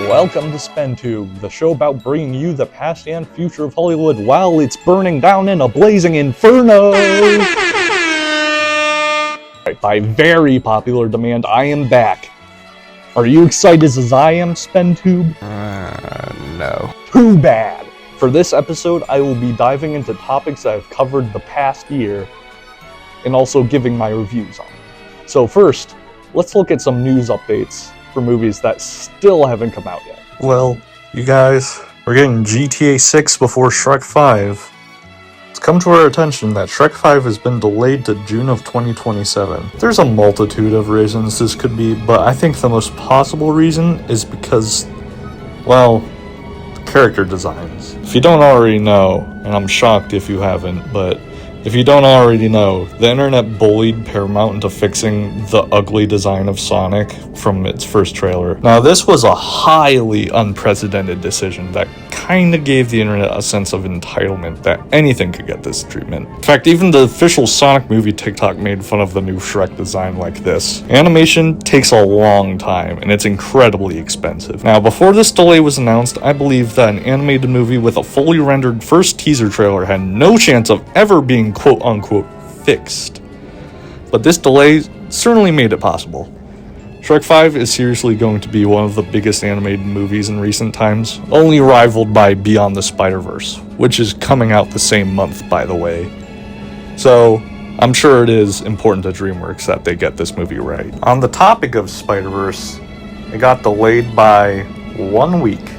Welcome to Spen-Tube, the show about bringing you the past and future of Hollywood while it's burning down in a blazing inferno! By very popular demand, I am back. Are you excited as I am, Spen-Tube? No. Too bad! For this episode, I will be diving into topics that I've covered the past year, and also giving my reviews on them. So first, let's look at some news updates for movies that still haven't come out yet. Well, you guys, we're getting GTA 6 before Shrek 5. It's come to our attention that Shrek 5 has been delayed to June of 2027. There's a multitude of reasons this could be, but I think the most possible reason is because, well, the character designs. If you don't already know, and I'm shocked if you haven't, but if you don't already know, the internet bullied Paramount into fixing the ugly design of Sonic from its first trailer. Now, this was a highly unprecedented decision that kinda gave the internet a sense of entitlement that anything could get this treatment. In fact, even the official Sonic movie TikTok made fun of the new Shrek design like this. Animation takes a long time, and it's incredibly expensive. Now, before this delay was announced, I believe that an animated movie with a fully rendered first teaser trailer had no chance of ever being quote-unquote fixed. But this delay certainly made it possible. Shrek 5 is seriously going to be one of the biggest animated movies in recent times, only rivaled by Beyond the Spider-Verse, which is coming out the same month, by the way. So, I'm sure it is important to DreamWorks that they get this movie right. On the topic of Spider-Verse, it got delayed by 1 week.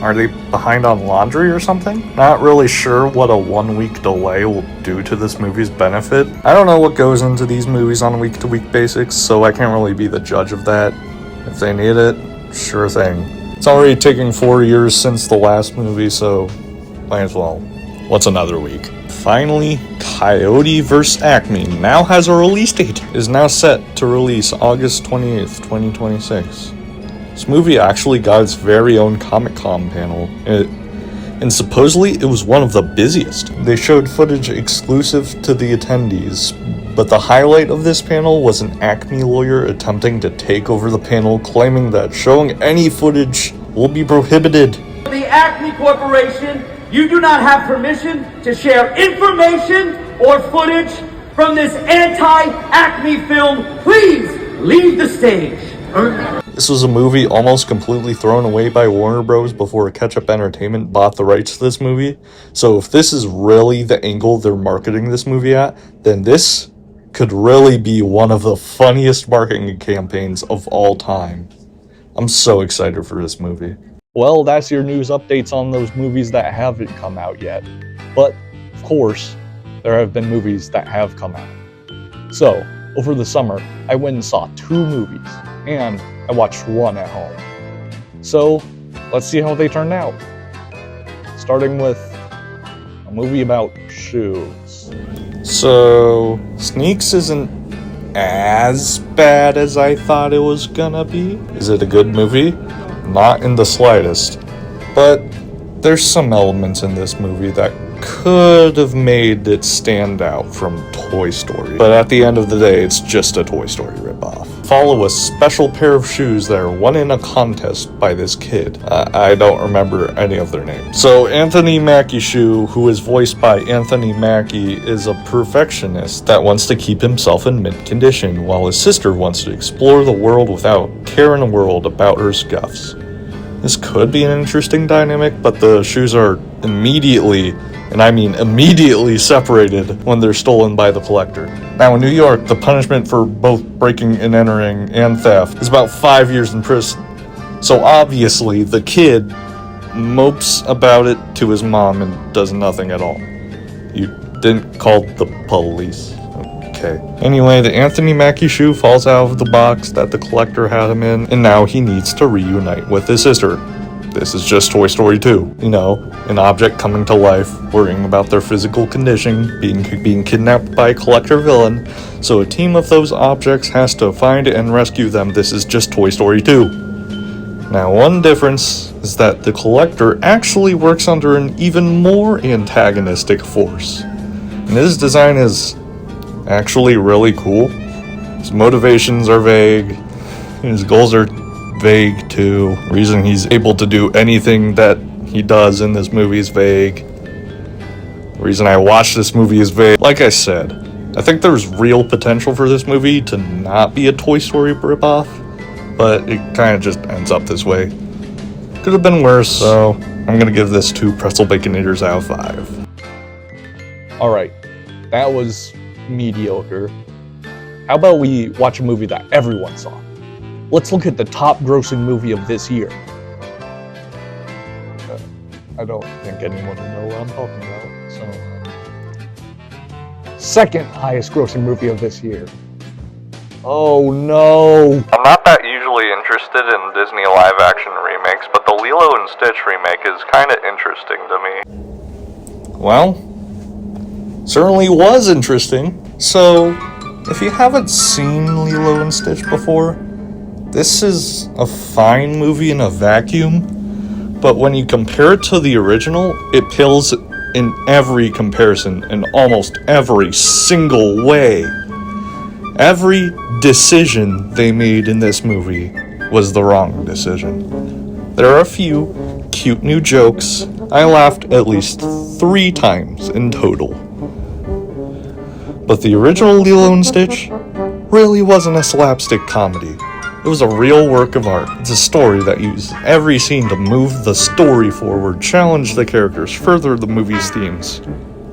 Are they behind on laundry or something? Not really sure what a 1 week delay will do to this movie's benefit. I don't know what goes into these movies on a week-to-week basis, so I can't really be the judge of that. If they need it, sure thing. It's already taking 4 years since the last movie, so might as well. What's another week? Finally, Coyote vs. Acme now has a release date. It is now set to release August 28th, 2026. This movie actually got its very own Comic-Con panel, and supposedly it was one of the busiest. They showed footage exclusive to the attendees, but the highlight of this panel was an Acme lawyer attempting to take over the panel, claiming that showing any footage will be prohibited. The Acme Corporation, you do not have permission to share information or footage from this anti-Acme film. Please leave the stage. This was a movie almost completely thrown away by Warner Bros. Before Ketchup Entertainment bought the rights to this movie. So if this is really the angle they're marketing this movie at, then this could really be one of the funniest marketing campaigns of all time. I'm so excited for this movie. Well, that's your news updates on those movies that haven't come out yet. But, of course, there have been movies that have come out. So, over the summer, I went and saw 2 movies, and I watched 1 at home. So, let's see how they turned out. Starting with a movie about shoes. So, Sneaks isn't as bad as I thought it was gonna be. Is it a good movie? Not in the slightest. But there's some elements in this movie that could have made it stand out from Toy Story. But at the end of the day, it's just a Toy Story ripoff. Follow a special pair of shoes that are won in a contest by this kid. I don't remember any of their names. So Anthony Mackie Shoe, who is voiced by Anthony Mackie, is a perfectionist that wants to keep himself in mint condition, while his sister wants to explore the world without caring a world about her scuffs. This could be an interesting dynamic, but the shoes are immediately, and I mean immediately, separated when they're stolen by the collector. Now in New York, the punishment for both breaking and entering and theft is about 5 years in prison. So obviously the kid mopes about it to his mom and does nothing at all. You didn't call the police. Okay. Anyway, the Anthony Mackie shoe falls out of the box that the collector had him in, and now he needs to reunite with his sister. This is just Toy Story 2. You know, an object coming to life, worrying about their physical condition, being kidnapped by a collector villain, so a team of those objects has to find and rescue them. This is just Toy Story 2. Now, one difference is that the collector actually works under an even more antagonistic force. And his design is actually really cool. His motivations are vague, and his goals are vague too. The reason he's able to do anything that he does in this movie is vague. The reason I watched this movie is vague. Like I said, I think there's real potential for this movie to not be a Toy Story ripoff, but it kind of just ends up this way. Could have been worse, so I'm gonna give this 2 pretzel baconators out of 5. Alright, that was mediocre. How about we watch a movie that everyone saw? Let's look at the top grossing movie of this year. I don't think anyone will know what I'm talking about, so... Second highest grossing movie of this year. Oh no! I'm not that usually interested in Disney live-action remakes, but the Lilo and Stitch remake is kind of interesting to me. Well, certainly was interesting. So, if you haven't seen Lilo and Stitch before, this is a fine movie in a vacuum, but when you compare it to the original, it pales in every comparison, in almost every single way. Every decision they made in this movie was the wrong decision. There are a few cute new jokes. I laughed at least 3 times in total. But the original Lilo and Stitch really wasn't a slapstick comedy. It was a real work of art. It's a story that used every scene to move the story forward, challenge the characters, further the movie's themes.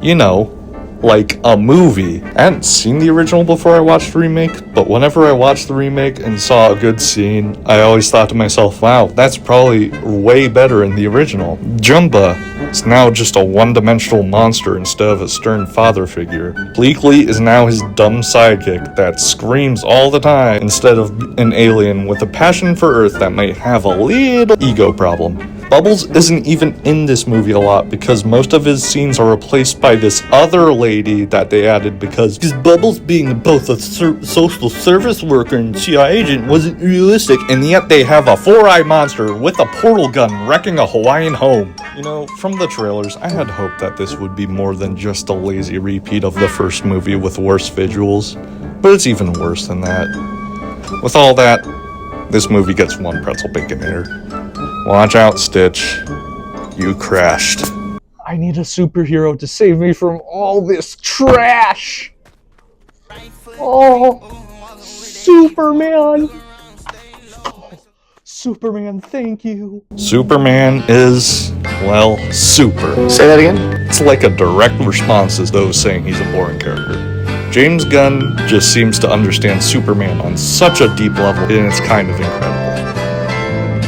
You know, like a movie. I hadn't seen the original before I watched the remake, but whenever I watched the remake and saw a good scene, I always thought to myself, wow, that's probably way better in the original. Jumba is now just a one-dimensional monster instead of a stern father figure. Bleakley is now his dumb sidekick that screams all the time instead of an alien with a passion for Earth that might have a little ego problem. Bubbles isn't even in this movie a lot because most of his scenes are replaced by this other lady that they added because Bubbles being both a social service worker and CIA agent wasn't realistic, and yet they have a 4-eyed monster with a portal gun wrecking a Hawaiian home. You know, from the trailers, I had hoped that this would be more than just a lazy repeat of the first movie with worse visuals, but it's even worse than that. With all that, this movie gets 1 pretzel baconator. Watch out, Stitch. You crashed. I need a superhero to save me from all this trash! Oh, Superman! Oh, Superman, thank you. Superman is, well, super. Say that again? It's like a direct response to those saying he's a boring character. James Gunn just seems to understand Superman on such a deep level, and it's kind of incredible.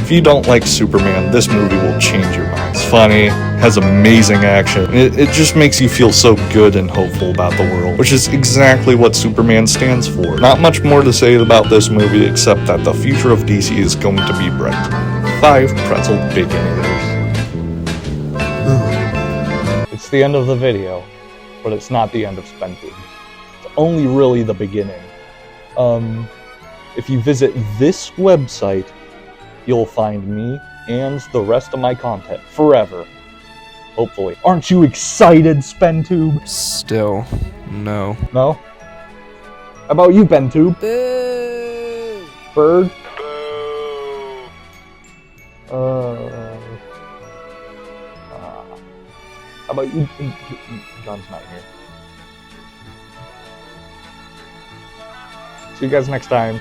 If you don't like Superman, this movie will change your mind. It's funny, has amazing action. It just makes you feel so good and hopeful about the world, which is exactly what Superman stands for. Not much more to say about this movie except that the future of DC is going to be bright. 5 pretzel baconators. It's the end of the video, but it's not the end of Spen-Tube. It's only really the beginning. If you visit this website, you'll find me and the rest of my content forever. Hopefully. Aren't you excited, Spen-Tube? Still, no. No? How about you, Ben-Tube? Boo! Bird? How about you? John's not here. See you guys next time.